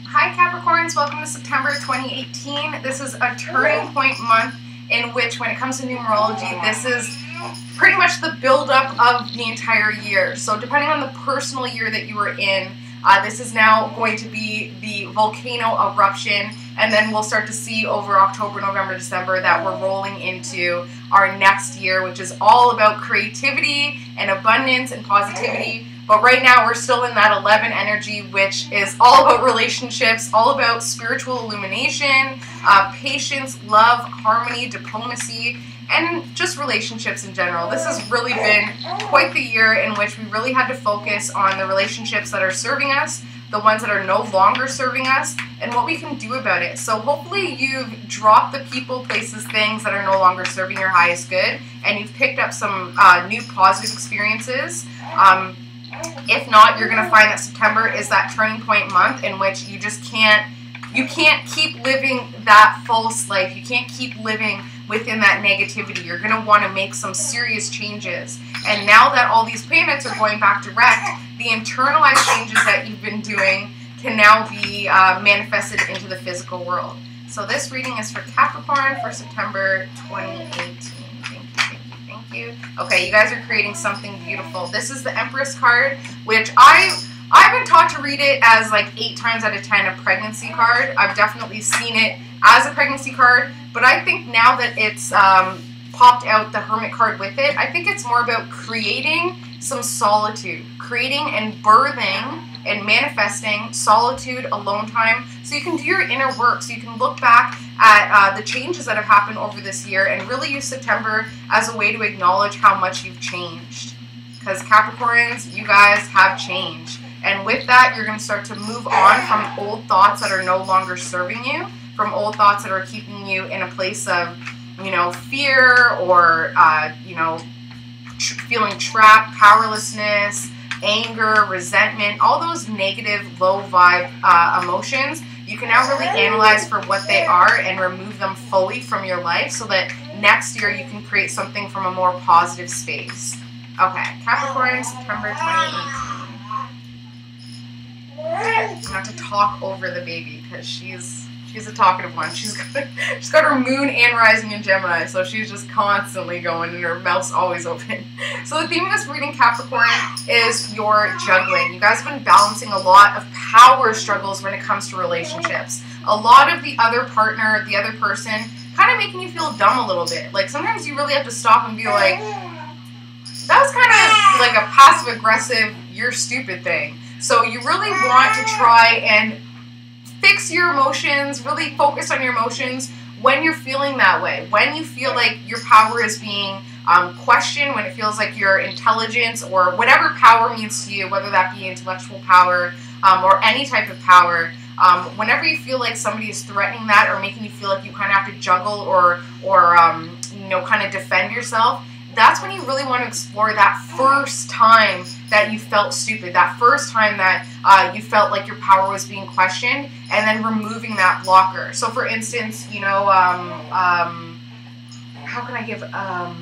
Hi Capricorns, welcome to September 2018. This is a turning point month in which, when it comes to numerology, this is pretty much the buildup of the entire year. So depending on the personal year that you were in, this is now going to be the volcano eruption, and then we'll start to see over October, November, December that we're rolling into our next year, which is all about creativity and abundance and positivity. But right now we're still in that 11 energy, which is all about relationships, all about spiritual illumination, patience, love, harmony, diplomacy, and just relationships in general. This has really been quite the year in which we really had to focus on the relationships that are serving us, the ones that are no longer serving us, and what we can do about it. So hopefully you've dropped the people, places, things that are no longer serving your highest good, and you've picked up some new positive experiences. If not, you're going to find that September is that turning point month in which you just can't keep living that false life. You can't keep living within that negativity. You're going to want to make some serious changes. And now that all these planets are going back direct, the internalized changes that you've been doing can now be manifested into the physical world. So this reading is for Capricorn for September 2018. Okay, you guys are creating something beautiful. This is the Empress card, which I've been taught to read it as like 8 times out of 10 a pregnancy card. I've definitely seen it as a pregnancy card, but I think now that it's popped out the Hermit card with it, I think it's more about creating some solitude, creating and birthing and manifesting solitude, alone time, so you can do your inner work, so you can look back at the changes that have happened over this year and really use September as a way to acknowledge how much you've changed. Because Capricorns, you guys have changed. And with that, you're going to start to move on from old thoughts that are no longer serving you, from old thoughts that are keeping you in a place of, fear or, feeling trapped, powerlessness, anger, resentment, all those negative, low vibe emotions. You can now really analyze for what they are and remove them fully from your life so that next year you can create something from a more positive space. Okay, Capricorn, September 2018. I'm going to have to talk over the baby because she's a talkative one. She's got her moon and rising in Gemini, so she's just constantly going and her mouth's always open. So the theme of this reading, Capricorn, is your juggling. You guys have been balancing a lot of power struggles when it comes to relationships. A lot of the other partner, the other person, kind of making you feel dumb a little bit. Like sometimes you really have to stop and be like, that was kind of like a passive-aggressive, you're stupid thing. So you really want to try and fix your emotions, really focus on your emotions when you're feeling that way, when you feel like your power is being questioned, when it feels like your intelligence or whatever power means to you, whether that be intellectual power or any type of power, whenever you feel like somebody is threatening that or making you feel like you kind of have to juggle or kind of defend yourself, that's when you really want to explore that first time that you felt stupid, that first time that you felt like your power was being questioned, and then removing that blocker. So for instance, how can I give a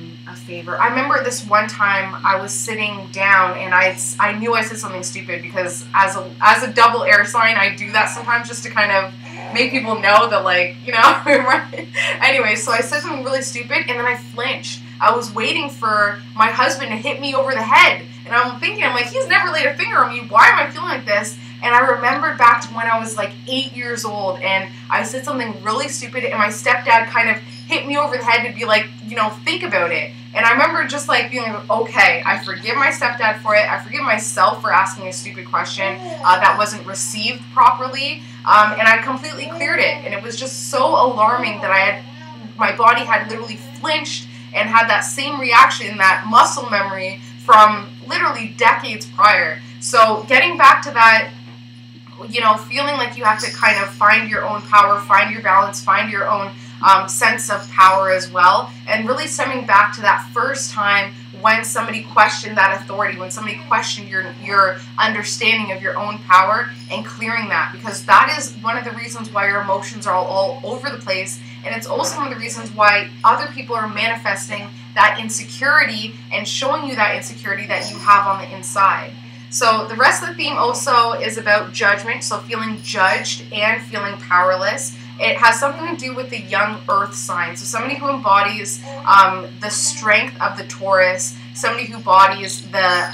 favor? I remember this one time I was sitting down and I knew I said something stupid because as a double air sign, I do that sometimes just to kind of make people know that, like, right? Anyway, so I said something really stupid and then I flinched. I was waiting for my husband to hit me over the head. And I'm like, he's never laid a finger on me. Why am I feeling like this? And I remembered back to when I was like 8 years old and I said something really stupid and my stepdad kind of hit me over the head to be like, think about it. And I remember just like being like, okay, I forgive my stepdad for it. I forgive myself for asking a stupid question that wasn't received properly. And I completely cleared it. And it was just so alarming that my body had literally flinched and had that same reaction, that muscle memory from literally decades prior. So getting back to that, feeling like you have to kind of find your own power, find your balance, find your own sense of power as well, and really stemming back to that first time when somebody questioned that authority, when somebody questioned your understanding of your own power, and clearing that, because that is one of the reasons why your emotions are all over the place, and it's also one of the reasons why other people are manifesting that insecurity and showing you that insecurity that you have on the inside. So the rest of the theme also is about judgment, so feeling judged and feeling powerless. It has something to do with the young earth sign. So somebody who embodies the strength of the Taurus, somebody who embodies the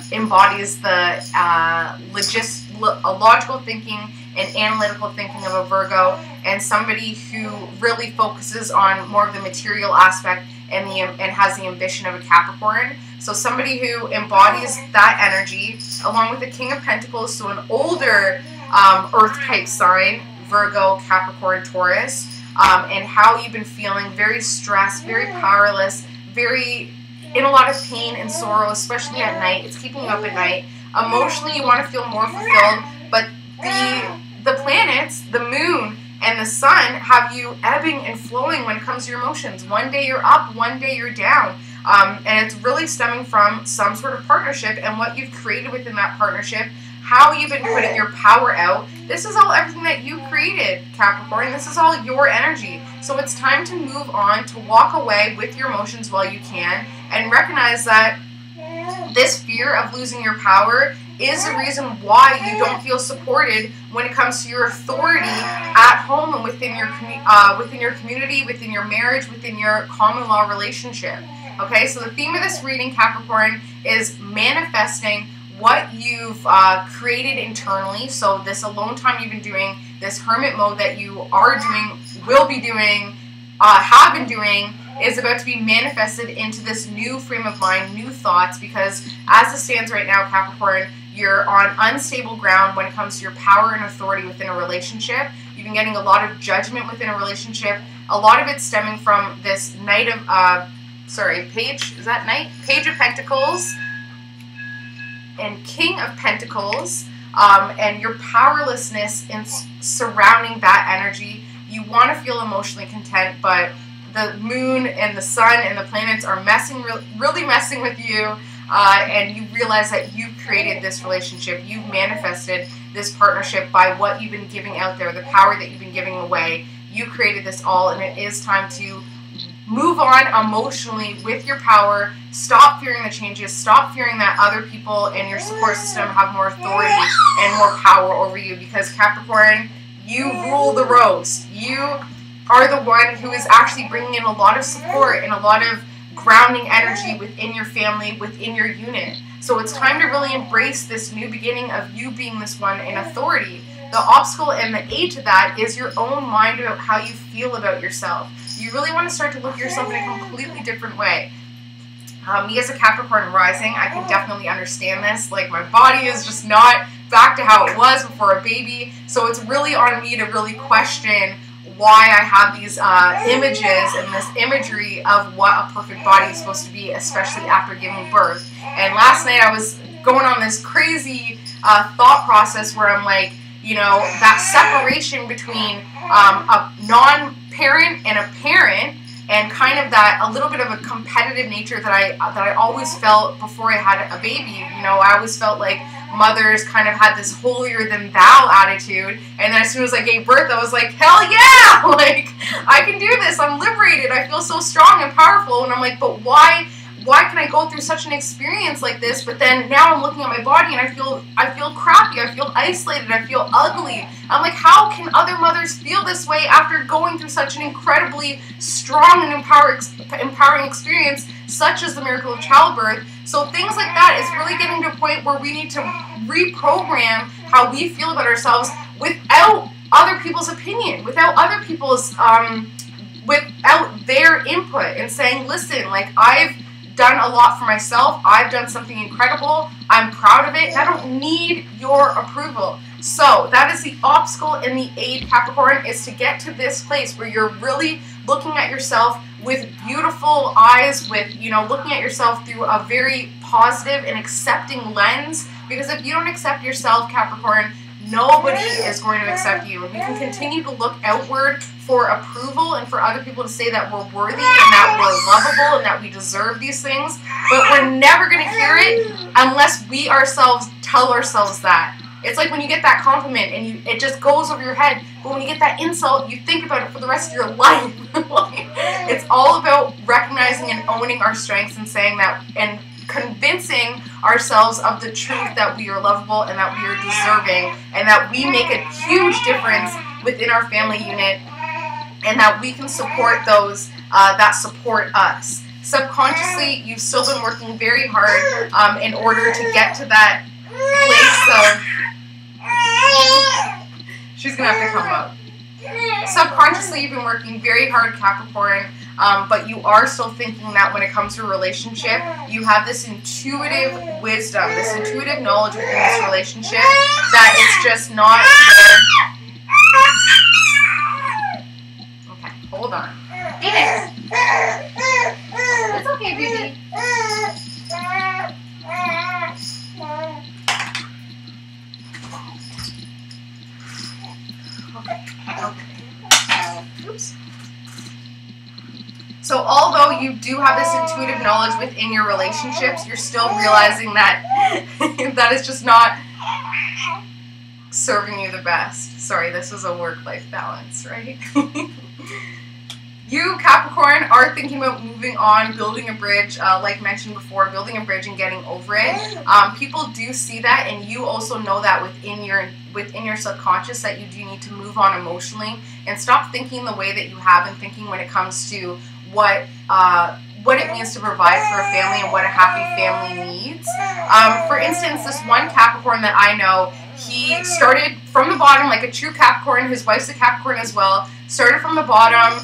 logical thinking and analytical thinking of a Virgo, and somebody who really focuses on more of the material aspect and has the ambition of a Capricorn. So somebody who embodies that energy, along with the King of Pentacles, so an older earth type sign, Virgo, Capricorn, Taurus, and how you've been feeling very stressed, very powerless, very in a lot of pain and sorrow, especially at night. It's keeping you up at night. Emotionally, you want to feel more fulfilled, but the planets, the moon, and the sun have you ebbing and flowing when it comes to your emotions. One day you're up, one day you're down. And it's really stemming from some sort of partnership and what you've created within that partnership, how you've been putting your power out. This is all everything that you created, Capricorn. This is all your energy. So it's time to move on, to walk away with your emotions while you can, and recognize that this fear of losing your power is the reason why you don't feel supported when it comes to your authority at home and within your community, within your marriage, within your common law relationship. Okay, so the theme of this reading, Capricorn, is manifesting what you've created internally. So this alone time you've been doing, this hermit mode that you are doing, will be doing, have been doing, is about to be manifested into this new frame of mind, new thoughts, because as it stands right now, Capricorn, you're on unstable ground when it comes to your power and authority within a relationship. You've been getting a lot of judgment within a relationship. A lot of it stemming from this Page of Pentacles and King of Pentacles, and your powerlessness in surrounding that energy. You want to feel emotionally content, but the moon and the sun and the planets are really messing with you, and you realize that you've created this relationship. You've manifested this partnership by what you've been giving out there, the power that you've been giving away. You created this all, and it is time to move on emotionally with your power. Stop fearing the changes. Stop fearing that other people in your support system have more authority and more power over you, because Capricorn, you rule the roast. You are the one who is actually bringing in a lot of support and a lot of grounding energy within your family, within your unit. So it's time to really embrace this new beginning of you being this one in authority. The obstacle and the aid to that is your own mind about how you feel about yourself. You really want to start to look at yourself in a completely different way. Me as a Capricorn rising, I can definitely understand this. Like, my body is just not back to how it was before a baby. So it's really on me to really question why I have these images and this imagery of what a perfect body is supposed to be, especially after giving birth. And last night I was going on this crazy thought process where I'm like, you know, that separation between a non-parent and a parent, and kind of that a little bit of a competitive nature that I always felt before I had a baby. You know, I always felt like mothers kind of had this holier than thou attitude, and then as soon as I gave birth, I was like, hell yeah, like, I can do this, I'm liberated, I feel so strong and powerful. And I'm like, but why can I go through such an experience like this? But then now I'm looking at my body and I feel crappy, I feel isolated, I feel ugly. I'm like, how can other mothers feel this way after going through such an incredibly strong and empowering experience, such as the miracle of childbirth? So things like that is really getting to a point where we need to reprogram how we feel about ourselves without other people's opinion, without other people's, without their input, and saying, listen, like, I've done a lot for myself, I've done something incredible, I'm proud of it, and I don't need your approval. So that is the obstacle and the aid, Capricorn, is to get to this place where you're really looking at yourself with beautiful eyes, with, you know, looking at yourself through a very positive and accepting lens. Because if you don't accept yourself, Capricorn, nobody is going to accept you. And we can continue to look outward for approval and for other people to say that we're worthy and that we're lovable and that we deserve these things, but we're never going to hear it unless we ourselves tell ourselves that. It's like when you get that compliment and it just goes over your head, but when you get that insult, you think about it for the rest of your life. It's all about recognizing and owning our strengths and saying that, and convincing ourselves of the truth that we are lovable and that we are deserving and that we make a huge difference within our family unit and that we can support those that support us. Subconsciously, you've still been working very hard in order to get to that place of... She's going to have to come up. Subconsciously, you've been working very hard, Capricorn, but you are still thinking that when it comes to a relationship, you have this intuitive wisdom, this intuitive knowledge within this relationship that it's just not there. Okay, hold on. Phoenix! It's okay, baby. Okay. Oops. So although you do have this intuitive knowledge within your relationships, you're still realizing that that is just not serving you the best. Sorry, this is a work-life balance, right? You, Capricorn, are thinking about moving on, building a bridge, like mentioned before, building a bridge and getting over it. People do see that, and you also know that within your subconscious that you do need to move on emotionally and stop thinking the way that you have been thinking when it comes to what it means to provide for a family and what a happy family needs. For instance, this one Capricorn that I know, he started from the bottom like a true Capricorn. His wife's a Capricorn as well. Started from the bottom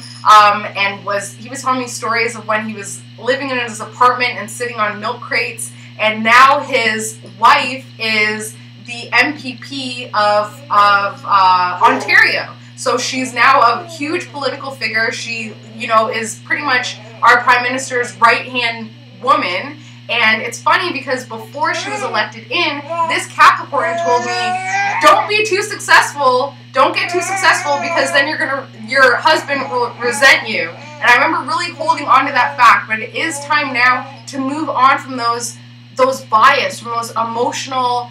and he was telling me stories of when he was living in his apartment and sitting on milk crates, and now his wife is the MPP of Ontario. So she's now a huge political figure. She, is pretty much our Prime Minister's right-hand woman. And it's funny because before she was elected in, this Capricorn told me, don't be too successful, don't get too successful because then your husband will resent you. And I remember really holding on to that fact, but it is time now to move on from those bias, from those emotional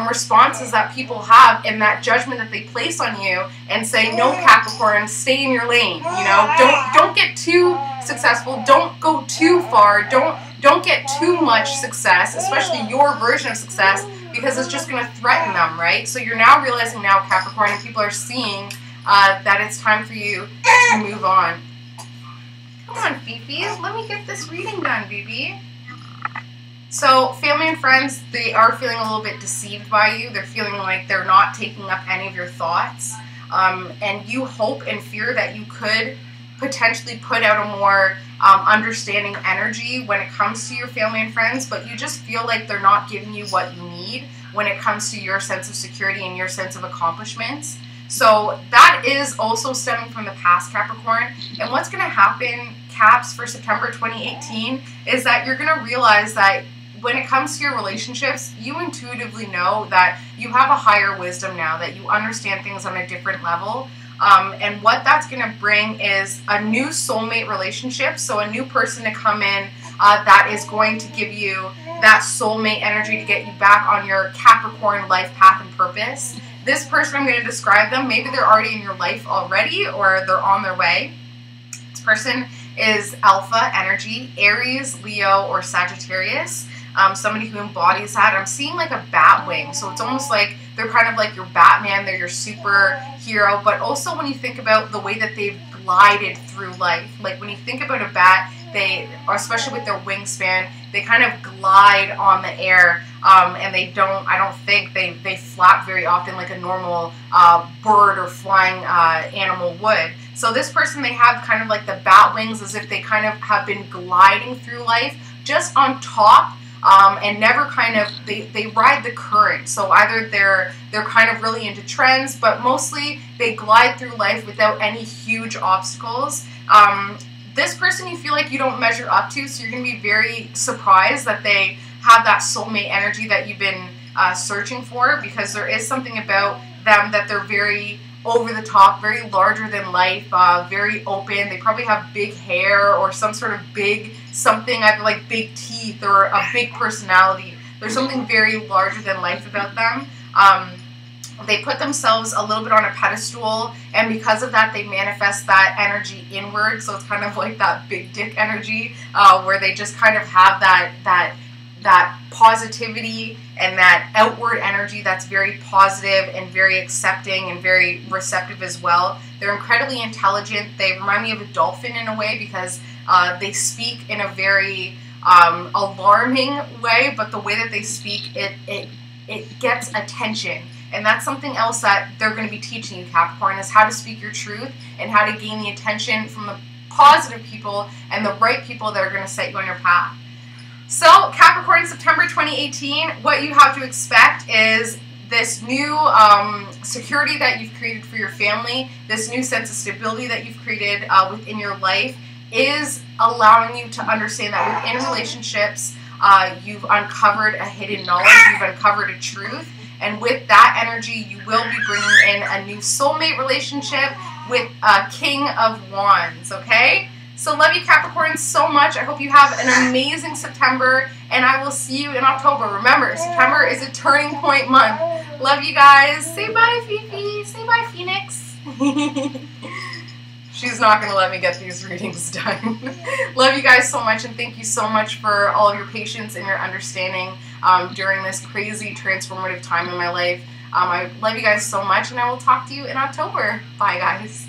responses that people have and that judgment that they place on you and say, no, Capricorn, stay in your lane. Don't get too successful, don't go too far, don't get too much success, especially your version of success, because it's just going to threaten them, right? So you're now realizing now, Capricorn, and people are seeing that it's time for you to move on. Come on, Fifi, let me get this reading done, baby. So family and friends, they are feeling a little bit deceived by you. They're feeling like they're not taking up any of your thoughts. And you hope and fear that you could potentially put out a more understanding energy when it comes to your family and friends, but you just feel like they're not giving you what you need when it comes to your sense of security and your sense of accomplishments. So that is also stemming from the past, Capricorn. And what's going to happen, Caps, for September 2018 is that you're going to realize that when it comes to your relationships, you intuitively know that you have a higher wisdom now, that you understand things on a different level. And what that's going to bring is a new soulmate relationship, so a new person to come in that is going to give you that soulmate energy to get you back on your Capricorn life path and purpose. This person, I'm going to describe them. Maybe they're already in your life already or they're on their way. This person is Alpha energy, Aries, Leo, or Sagittarius. Somebody who embodies that. I'm seeing like a bat wing, so it's almost like they're kind of like your Batman, they're your superhero, but also when you think about the way that they've glided through life, like when you think about a bat, or especially with their wingspan, they kind of glide on the air, and I don't think they flap very often like a normal bird or flying animal would. So this person, they have kind of like the bat wings, as if they kind of have been gliding through life just on top. And never kind of, they ride the current. So either they're kind of really into trends, but mostly they glide through life without any huge obstacles. This person you feel like you don't measure up to, so you're going to be very surprised that they have that soulmate energy that you've been searching for, because there is something about them that they're very over the top, very larger than life, very open. They probably have big hair or some sort of big something, either like big teeth or a big personality. There's something very larger than life about them. They put themselves a little bit on a pedestal, and because of that, they manifest that energy inward. So it's kind of like that big dick energy, where they just kind of have that that positivity and that outward energy that's very positive and very accepting and very receptive as well. They're incredibly intelligent. They remind me of a dolphin in a way because they speak in a very alarming way, but the way that they speak, it gets attention. And that's something else that they're going to be teaching you, Capricorn, is how to speak your truth and how to gain the attention from the positive people and the right people that are going to set you on your path. So, Capricorn, September 2018, what you have to expect is this new security that you've created for your family, this new sense of stability that you've created within your life is allowing you to understand that within relationships, you've uncovered a hidden knowledge, you've uncovered a truth, and with that energy, you will be bringing in a new soulmate relationship with a King of Wands, okay? So love you, Capricorn, so much. I hope you have an amazing September, and I will see you in October. Remember, September is a turning point month. Love you guys. Say bye, Fifi. Say bye, Phoenix. She's not going to let me get these readings done. Love you guys so much, and thank you so much for all of your patience and your understanding during this crazy transformative time in my life. I love you guys so much, and I will talk to you in October. Bye, guys.